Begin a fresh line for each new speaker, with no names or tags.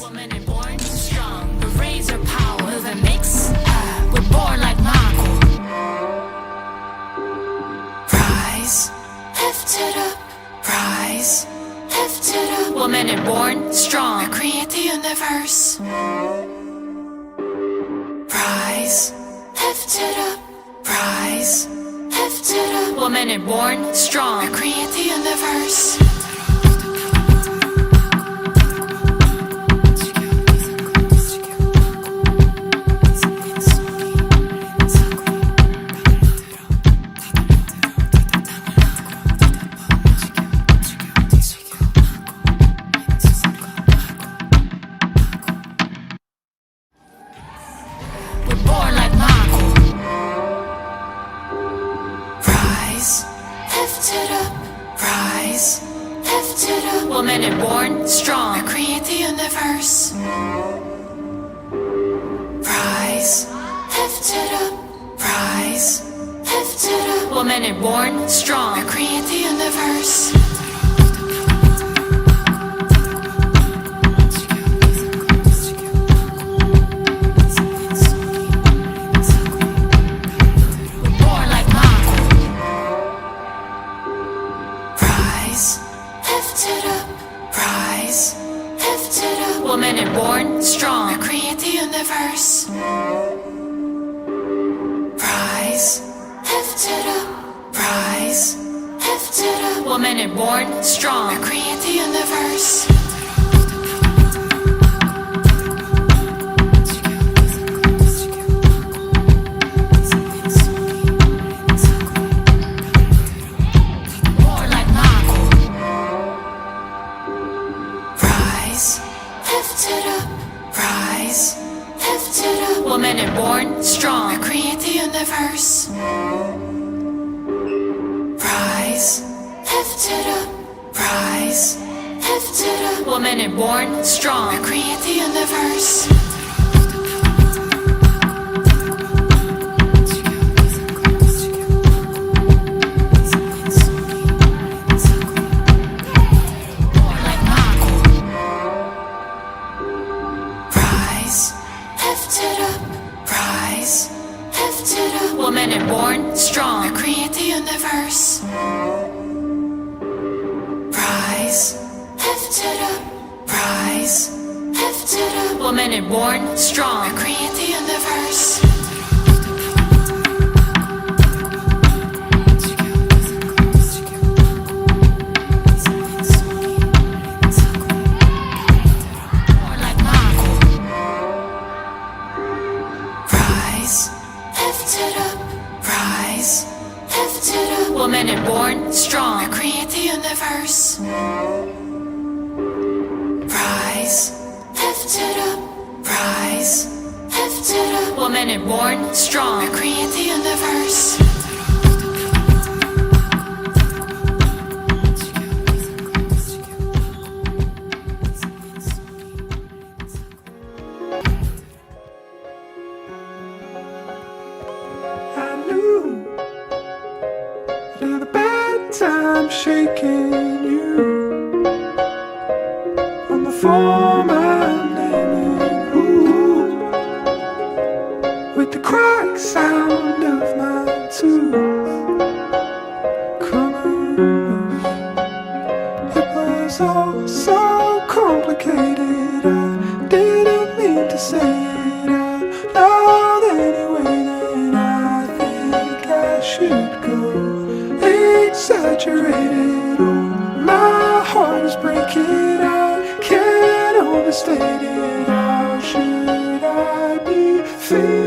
Women are born strong, the razor power, the mix. We're born like MAGO. Rise, lift it up. Rise, lift it up. Women are born strong, create the universe. Rise, lift it up. Rise, lift it up. Women are born strong, create the universe. Born like MAGO. Rise, lift it up. Rise, lift it up. Women are born strong, create the universe. Rise, lift it up. Rise, lift it up. Women are born strong, create the universe. Lift it up, rise, lift it up. Women are born strong, create the universe. Rise, lift it up, rise, lift it up. Women are born strong, create the universe. Lift it up, rise, lift it up. Women are born strong, create the universe. Rise, lift it up, rise, lift it up. Women are born strong, create the universe. Lift it up, rise, lift it up. Women are born strong, create the universe. Rise, lift it up, rise, lift it up. Women are born strong, create the universe. Lift it up, rise, lift it up. Women are born strong, create the universe. Rise, lift it up, rise, lift it up. Women are born strong, create the universe.
I'm shaking you on the form I'm naming, ooh, with the crack sound of my tooth. Come on, it was all so complicated. I didn't mean to say it out loud anyway. Then I think I should go exaggerated. Oh, my heart is breaking. I can't understand it. How should I be feeling?